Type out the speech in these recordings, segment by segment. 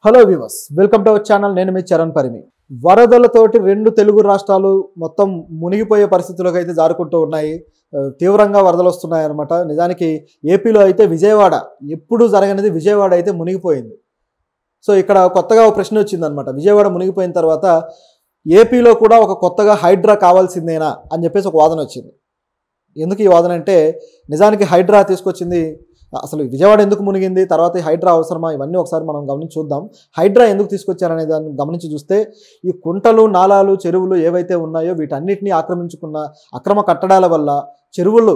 Hello viewers, welcome to our channel. నేను మీ చరణ్ పరిమి. వరదలతోటి రెండు తెలుగు రాష్ట్రాలు మొత్తం మునిగిపోయే పరిస్థితులకు అయితే జారుకుంటూ ఉన్నాయి. తీవ్రంగా వరదలు వస్తున్నాయి అన్నమాట. నిజానికి ఏపీలో అయితే విజయవాడ ఎప్పుడు జరగనిది విజయవాడ అయితే మునిగిపోయింది. సో ఇక్కడ కొత్తగా ఒక ప్రశ్న వచ్చిందనమాట. విజయవాడ మునిగిపోయిన తర్వాత ఏపీలో కూడా ఒక కొత్తగా హైడ్రా కావాల్సిందేనా అని చెప్పేసి ఒక వాదన వచ్చింది. ఎందుకు ఈ వాదన అంటే, నిజానికి హైడ్రా తీసుకొచ్చింది అసలు విజయవాడ ఎందుకు మునిగింది, తర్వాత ఈ హైడ్రా అవసరమా, ఇవన్నీ ఒకసారి మనం గమనించి చూద్దాం. హైడ్రా ఎందుకు తీసుకొచ్చారనే దాన్ని గమనించి చూస్తే, ఈ కుంటలు, నాలాలు, చెరువులు ఏవైతే ఉన్నాయో వీటన్నిటినీ ఆక్రమించుకున్న అక్రమ కట్టడాల వల్ల చెరువులు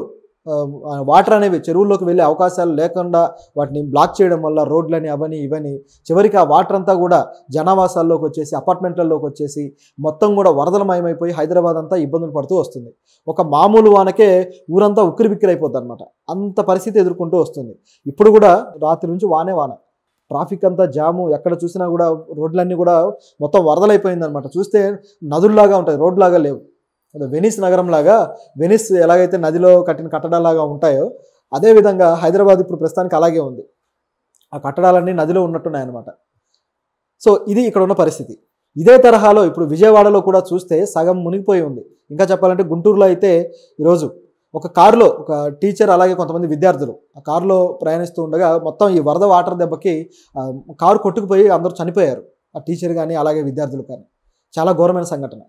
వాటర్ అనేవి చెరువుల్లోకి వెళ్ళే అవకాశాలు లేకుండా వాటిని బ్లాక్ చేయడం వల్ల రోడ్లని అవని ఇవని చివరికి ఆ వాటర్ అంతా కూడా జనావాసాల్లోకి వచ్చేసి అపార్ట్మెంట్లలోకి వచ్చేసి మొత్తం కూడా వరదలమయమైపోయి హైదరాబాద్ అంతా ఇబ్బందులు పడుతూ వస్తుంది. ఒక మామూలు వానకే ఊరంతా ఉక్కిరి బిక్కిరైపోద్ది అనమాట. అంత పరిస్థితి ఎదుర్కొంటూ వస్తుంది. ఇప్పుడు కూడా రాత్రి నుంచి వాన ట్రాఫిక్ అంతా జాము, ఎక్కడ చూసినా కూడా రోడ్లన్నీ కూడా మొత్తం వరదలైపోయిందనమాట. చూస్తే నదుల్లాగా ఉంటాయి, రోడ్లాగా లేవు. వెనిస్ నగరంలాగా, వెనిస్ ఎలాగైతే నదిలో కట్టిన కట్టడాలాగా ఉంటాయో అదేవిధంగా హైదరాబాద్ ఇప్పుడు ప్రస్తుతానికి అలాగే ఉంది. ఆ కట్టడాలన్నీ నదిలో ఉన్నట్టున్నాయన్నమాట. సో ఇది ఇక్కడ ఉన్న పరిస్థితి. ఇదే తరహాలో ఇప్పుడు విజయవాడలో కూడా చూస్తే సగం మునిగిపోయి ఉంది. ఇంకా చెప్పాలంటే గుంటూరులో అయితే ఈరోజు ఒక కారులో ఒక టీచర్ అలాగే కొంతమంది విద్యార్థులు ఆ కారులో ప్రయాణిస్తూ ఉండగా మొత్తం ఈ వరద వాటర్ దెబ్బకి కారు కొట్టుకుపోయి అందరూ చనిపోయారు. ఆ టీచర్ కానీ అలాగే విద్యార్థులు కానీ. చాలా ఘోరమైన సంఘటన.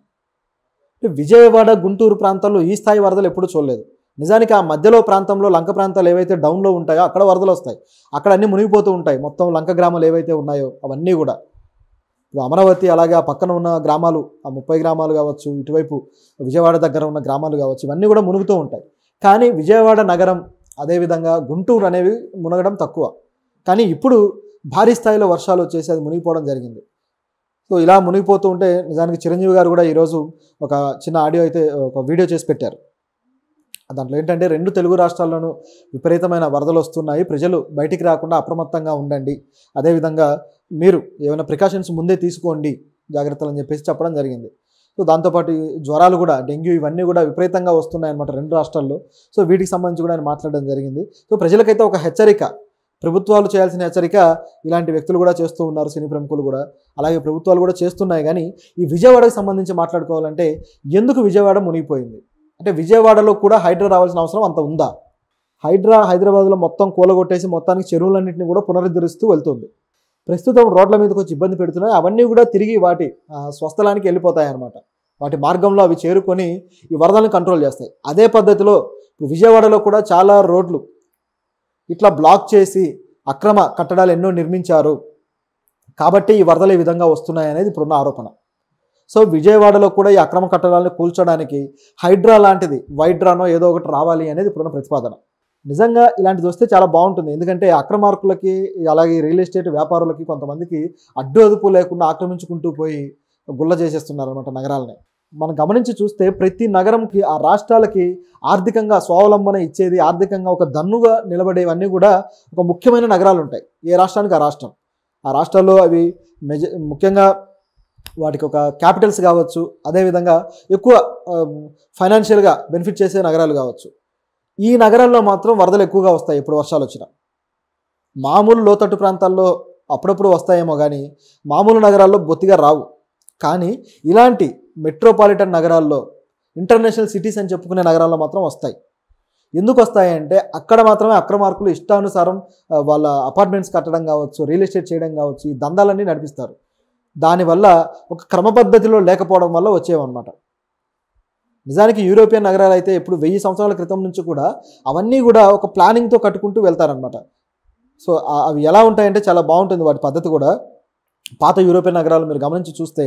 విజయవాడ, గుంటూరు ప్రాంతాల్లో ఈ స్థాయి వరదలు ఎప్పుడూ చూడలేదు. నిజానికి ఆ మధ్యలో ప్రాంతంలో లంక ప్రాంతాలు ఏవైతే డౌన్లో ఉంటాయో అక్కడ వరదలు వస్తాయి. అక్కడ అన్నీ మునిగిపోతూ ఉంటాయి. మొత్తం లంక గ్రామాలు ఏవైతే ఉన్నాయో అవన్నీ కూడా. ఇప్పుడు అమరావతి అలాగే ఆ పక్కన ఉన్న గ్రామాలు, ఆ 30 గ్రామాలు కావచ్చు, ఇటువైపు విజయవాడ దగ్గర ఉన్న గ్రామాలు కావచ్చు, ఇవన్నీ కూడా మునుగుతూ ఉంటాయి. కానీ విజయవాడ నగరం అదేవిధంగా గుంటూరు అనేవి మునగడం తక్కువ. కానీ ఇప్పుడు భారీ స్థాయిలో వర్షాలు వచ్చేసి అది మునిగిపోవడం జరిగింది. సో ఇలా మునిగిపోతూ ఉంటే నిజానికి చిరంజీవి గారు కూడా ఈరోజు ఒక చిన్న ఆడియో అయితే ఒక వీడియో చేసి పెట్టారు. దాంట్లో ఏంటంటే, రెండు తెలుగు రాష్ట్రాల్లోనూ విపరీతమైన వరదలు వస్తున్నాయి, ప్రజలు బయటికి రాకుండా అప్రమత్తంగా ఉండండి, అదేవిధంగా మీరు ఏమైనా ప్రికాషన్స్ ముందే తీసుకోండి జాగ్రత్తలు అని చెప్పేసి చెప్పడం జరిగింది. సో దాంతోపాటు జ్వరాలు కూడా, డెంగ్యూ ఇవన్నీ కూడా విపరీతంగా వస్తున్నాయన్నమాట రెండు రాష్ట్రాల్లో. సో వీటికి సంబంధించి కూడా ఆయన మాట్లాడడం జరిగింది. సో ప్రజలకైతే ఒక హెచ్చరిక, ప్రభుత్వాలు చేయాల్సిన హెచ్చరిక ఇలాంటి వ్యక్తులు కూడా చేస్తూ ఉన్నారు, సినీ ప్రముఖులు కూడా, అలాగే ప్రభుత్వాలు కూడా చేస్తున్నాయి. కానీ ఈ విజయవాడకు సంబంధించి మాట్లాడుకోవాలంటే, ఎందుకు విజయవాడ మునిగిపోయింది అంటే, విజయవాడలో కూడా హైడ్రా రావాల్సిన అవసరం అంత ఉందా? హైడ్రా హైదరాబాద్లో మొత్తం కూలగొట్టేసి మొత్తానికి చెరువులన్నింటినీ కూడా పునరుద్ధరిస్తూ వెళ్తుంది. ప్రస్తుతం రోడ్ల మీదకి వచ్చి ఇబ్బంది పెడుతున్నాయి. అవన్నీ కూడా తిరిగి వాటి స్వస్థలానికి వెళ్ళిపోతాయి అన్నమాట. వాటి మార్గంలో అవి చేరుకొని ఈ వరదలను కంట్రోల్ చేస్తాయి. అదే పద్ధతిలో విజయవాడలో కూడా చాలా రోడ్లు ఇట్లా బ్లాక్ చేసి అక్రమ కట్టడాలు ఎన్నో నిర్మించారు కాబట్టి ఈ వరదలు ఈ విధంగా వస్తున్నాయి అనేది ఇప్పుడున్న ఆరోపణ. సో విజయవాడలో కూడా ఈ అక్రమ కట్టడాలను కూల్చడానికి హైడ్రా లాంటిది, వైడ్రానో ఏదో ఒకటి రావాలి అనేది ఇప్పుడున్న ప్రతిపాదన. నిజంగా ఇలాంటిది వస్తే చాలా బాగుంటుంది. ఎందుకంటే అక్రమార్కులకి అలాగే రియల్ ఎస్టేట్ వ్యాపారులకి కొంతమందికి అడ్డు అదుపు లేకుండా ఆక్రమించుకుంటూ పోయి గుల్ల చేసేస్తున్నారు అనమాట నగరాలని. మనం గమనించి చూస్తే ప్రతి నగరంకి, ఆ రాష్ట్రాలకి ఆర్థికంగా స్వావలంబన ఇచ్చేది, ఆర్థికంగా ఒక దన్నుగా నిలబడేవన్నీ కూడా ఒక ముఖ్యమైన నగరాలు ఉంటాయి. ఏ రాష్ట్రానికి ఆ రాష్ట్రం. ఆ రాష్ట్రాల్లో అవి ముఖ్యంగా వాటికి ఒక క్యాపిటల్స్ కావచ్చు, అదేవిధంగా ఎక్కువ ఫైనాన్షియల్గా బెనిఫిట్ చేసే నగరాలు కావచ్చు. ఈ నగరాల్లో మాత్రం వరదలు ఎక్కువగా వస్తాయి ఇప్పుడు వర్షాలు వచ్చినా. మామూలు లోతట్టు ప్రాంతాల్లో అప్పుడప్పుడు వస్తాయేమో కానీ మామూలు నగరాల్లో బొత్తిగా రావు. కానీ ఇలాంటి మెట్రోపాలిటన్ నగరాల్లో, ఇంటర్నేషనల్ సిటీస్ అని చెప్పుకునే నగరాల్లో మాత్రం వస్తాయి. ఎందుకు వస్తాయంటే, అక్కడ మాత్రమే అక్రమార్కులు ఇష్టానుసారం వాళ్ళ అపార్ట్మెంట్స్ కట్టడం కావచ్చు, రియల్ ఎస్టేట్ చేయడం కావచ్చు, ఈ దందాలన్నీ నడిపిస్తారు. దానివల్ల ఒక క్రమ పద్ధతిలో లేకపోవడం వల్ల వచ్చేవన్నమాట. నిజానికి యూరోపియన్ నగరాలు అయితే ఇప్పుడు 1000 సంవత్సరాల క్రితం నుంచి కూడా అవన్నీ కూడా ఒక ప్లానింగ్తో కట్టుకుంటూ వెళ్తారనమాట. సో అవి ఎలా ఉంటాయంటే చాలా బాగుంటుంది వాటి పద్ధతి కూడా. పాత యూరోపియన్ నగరాలు మీరు గమనించి చూస్తే,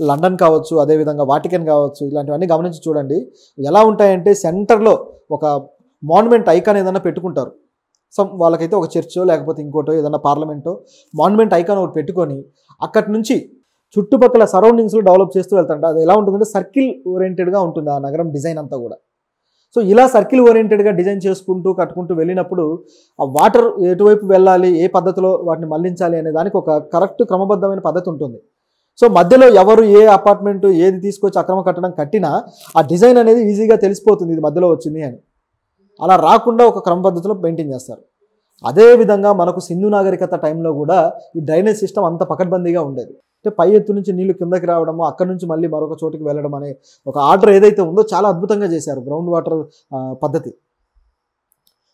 లండన్ కావచ్చు, అదేవిధంగా వాటికన్ కావచ్చు, ఇలాంటివన్నీ గమనించి చూడండి. ఎలా ఉంటాయంటే సెంటర్లో ఒక మాన్యుమెంట్ ఐకాన్ ఏదైనా పెట్టుకుంటారు. వాళ్ళకైతే ఒక చర్చో లేకపోతే ఇంకోటో ఏదైనా పార్లమెంటో మాన్యుమెంట్ ఐకాన్ ఒకటి పెట్టుకొని అక్కడి నుంచి చుట్టుపక్కల సరౌండింగ్స్లో డెవలప్ చేస్తూ వెళ్తారంట. అది ఎలా ఉంటుందంటే సర్కిల్ ఓరియంటెడ్గా ఉంటుంది ఆ నగరం డిజైన్ అంతా కూడా. సో ఇలా సర్కిల్ ఓరియంటెడ్గా డిజైన్ చేసుకుంటూ కట్టుకుంటూ వెళ్ళినప్పుడు ఆ వాటర్ ఎటువైపు వెళ్ళాలి, ఏ పద్ధతిలో వాటిని మళ్లించాలి అనే దానికి ఒక కరెక్ట్ క్రమబద్ధమైన పద్ధతి ఉంటుంది. సో మధ్యలో ఎవరు ఏ అపార్ట్మెంట్ ఏది తీసుకొచ్చి అక్రమ కట్టడం కట్టినా ఆ డిజైన్ అనేది ఈజీగా తెలిసిపోతుంది ఇది మధ్యలో వచ్చింది అని. అలా రాకుండా ఒక క్రమ పద్ధతిలో మెయింటైన్ చేస్తారు. అదేవిధంగా మనకు సింధు నాగరికత టైంలో కూడా ఈ డ్రైనేజ్ సిస్టమ్ అంత పకడ్బందీగా ఉండేది. అంటే పై ఎత్తు నుంచి నీళ్లు కిందకి రావడము, అక్కడ నుంచి మళ్ళీ మరొక చోటుకి వెళ్ళడం అనే ఒక ఆర్డర్ ఏదైతే ఉందో చాలా అద్భుతంగా చేశారు గ్రౌండ్ వాటర్ పద్ధతి.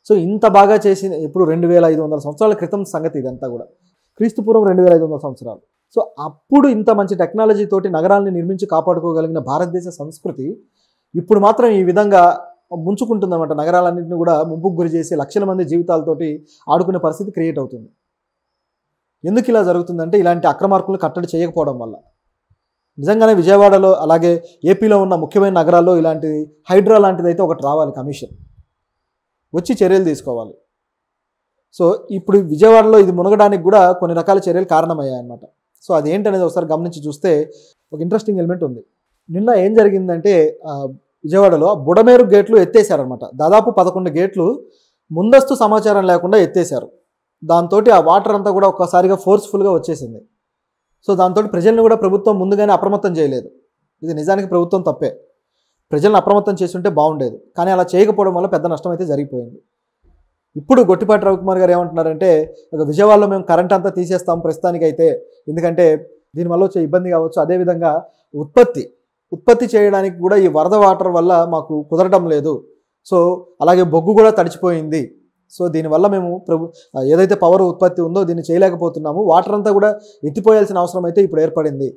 సో ఇంత బాగా చేసిన ఇప్పుడు 2500 సంవత్సరాల క్రితం సంగతి ఇదంతా కూడా, క్రీస్తుపూర్వం 2500 సంవత్సరాలు. సో అప్పుడు ఇంత మంచి టెక్నాలజీ తోటి నగరాలను నిర్మించి కాపాడుకోగలిగిన భారతదేశ సంస్కృతి ఇప్పుడు మాత్రం ఈ విధంగా ముంచుకుంటుందన్నమాట. నగరాలన్నింటినీ కూడా ముంపుకు గురి చేసి లక్షల మంది జీవితాలతోటి ఆడుకునే పరిస్థితి క్రియేట్ అవుతుంది. ఎందుకు ఇలా జరుగుతుందంటే ఇలాంటి అక్రమార్కులను కట్టడి చేయకపోవడం వల్ల. నిజంగానే విజయవాడలో అలాగే ఏపీలో ఉన్న ముఖ్యమైన నగరాల్లో ఇలాంటి హైడ్రా లాంటిది అయితే ఒకటి రావాలి, కమిషన్ వచ్చి చర్యలు తీసుకోవాలి. సో ఇప్పుడు విజయవాడలో ఇది మునగడానికి కూడా కొన్ని రకాల చర్యలు కారణమయ్యాయి అన్నమాట. సో అదేంటనేది ఒకసారి గమనించి చూస్తే ఒక ఇంట్రెస్టింగ్ ఎలిమెంట్ ఉంది. నిన్న ఏం జరిగిందంటే విజయవాడలో బుడమేరు గేట్లు ఎత్తేసారనమాట. దాదాపు 11 గేట్లు ముందస్తు సమాచారం లేకుండా ఎత్తేసారు. దాంతో ఆ వాటర్ అంతా కూడా ఒక్కసారిగా ఫోర్స్ఫుల్గా వచ్చేసింది. సో దాంతో ప్రజల్ని కూడా ప్రభుత్వం ముందుగానే అప్రమత్తం చేయలేదు. ఇది నిజానికి ప్రభుత్వం తప్పే. ప్రజలను అప్రమత్తం చేస్తుంటే బాగుండేది, కానీ అలా చేయకపోవడం వల్ల పెద్ద నష్టం అయితే జరిగిపోయింది. ఇప్పుడు గొట్టిపాటి రవికుమార్ గారు ఏమంటున్నారంటే విజయవాడలో మేము కరెంట్ అంతా తీసేస్తాం ప్రస్తుతానికైతే, ఎందుకంటే దీనివల్ల వచ్చే ఇబ్బంది కావచ్చు, అదేవిధంగా ఉత్పత్తి చేయడానికి కూడా ఈ వరద వాటర్ వల్ల మాకు కుదరడం లేదు. సో అలాగే బొగ్గు కూడా తడిచిపోయింది. సో దీనివల్ల మేము ఏదైతే పవర్ ఉత్పత్తి ఉందో దీన్ని చేయలేకపోతున్నాము, వాటర్ అంతా కూడా ఎత్తిపోయాల్సిన అవసరం అయితే ఇప్పుడు ఏర్పడింది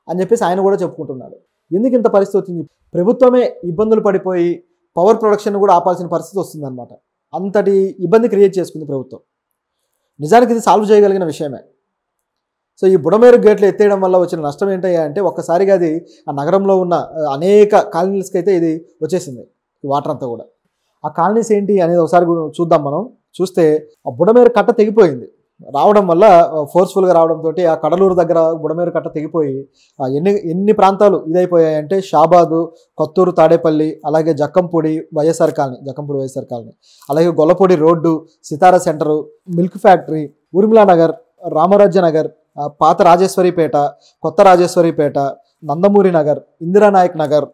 అని చెప్పేసి ఆయన కూడా చెప్పుకుంటున్నాడు. ఎందుకు ఇంత పరిస్థితి వచ్చింది? ప్రభుత్వమే ఇబ్బందులు పడిపోయి పవర్ ప్రొడక్షన్ కూడా ఆపాల్సిన పరిస్థితి వస్తుందన్నమాట. అంతటి ఇబ్బంది క్రియేట్ చేసుకుంది ప్రభుత్వం. నిజానికి ఇది సాల్వ్ చేయగలిగిన విషయమే. సో ఈ బుడమేరు గేట్లు ఎత్తేయడం వల్ల వచ్చిన నష్టం ఏంటయ్యా అంటే ఒక్కసారిగా అది ఆ నగరంలో ఉన్న అనేక కాలనీస్కి అయితే ఇది వచ్చేసింది, ఈ వాటర్ అంతా కూడా. ఆ కాలనీస్ ఏంటి అనేది ఒకసారి చూద్దాం. మనం చూస్తే ఆ బుడమేరు కట్ట తెగిపోయింది రావడం వల్ల, ఫోర్స్ఫుల్గా రావడంతో ఆ కడలూరు దగ్గర బుడమేరు కట్ట తెగిపోయి ఎన్ని ప్రాంతాలు ఇదైపోయాయంటే షాబాదు, కొత్తూరు, తాడేపల్లి, అలాగే జక్కంపూడి వైఎస్ఆర్ కాలనీ, అలాగే Gollapudi road, Sitara centre, milk factory, Urmila Nagar, Ramarajya Nagar, పాత రాజేశ్వరిపేట, కొత్త రాజేశ్వరిపేట, నందమూరి నగర్, ఇందిరానాయక్ నగర్,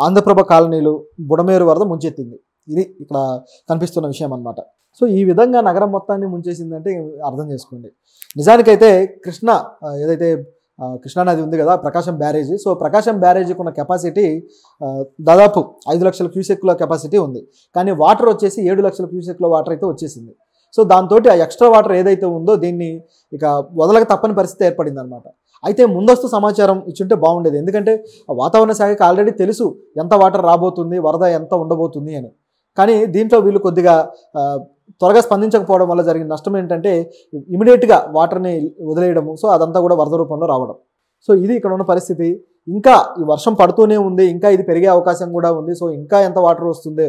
ఆంధ్రప్రభ కాలనీలు బుడమేరు వరద ముంచెత్తింది. ఇది ఇక్కడ కనిపిస్తున్న విషయం అన్నమాట. సో ఈ విధంగా నగరం మొత్తాన్ని ముంచేసిందంటే అర్థం చేసుకోండి. నిజానికైతే ఏదైతే కృష్ణానది ఉంది కదా, ప్రకాశం బ్యారేజీ. సో ప్రకాశం బ్యారేజీకి ఉన్న కెపాసిటీ దాదాపు 5 లక్షల క్యూసెక్ల కెపాసిటీ ఉంది, కానీ వాటర్ వచ్చేసి 7 లక్షల క్యూసెక్ల వాటర్ అయితే వచ్చేసింది. సో దాంతో ఆ ఎక్స్ట్రా వాటర్ ఏదైతే ఉందో దీన్ని ఇక వదలక తప్పని పరిస్థితి ఏర్పడింది అనమాట. అయితే ముందస్తు సమాచారం ఇచ్చుంటే బాగుండేది, ఎందుకంటే వాతావరణ శాఖకి ఆల్రెడీ తెలుసు ఎంత వాటర్ రాబోతుంది, వరద ఎంత ఉండబోతుంది అని. కానీ దీంట్లో వీళ్ళు కొద్దిగా త్వరగా స్పందించకపోవడం వల్ల జరిగిన నష్టం ఏంటంటే ఇమీడియట్గా వాటర్ని వదిలేయడము. సో అదంతా కూడా వరద రూపంలో రావడం. సో ఇది ఇక్కడ ఉన్న పరిస్థితి. ఇంకా ఈ వర్షం పడుతూనే ఉంది, ఇంకా ఇది పెరిగే అవకాశం కూడా ఉంది. సో ఇంకా ఎంత వాటర్ వస్తుంది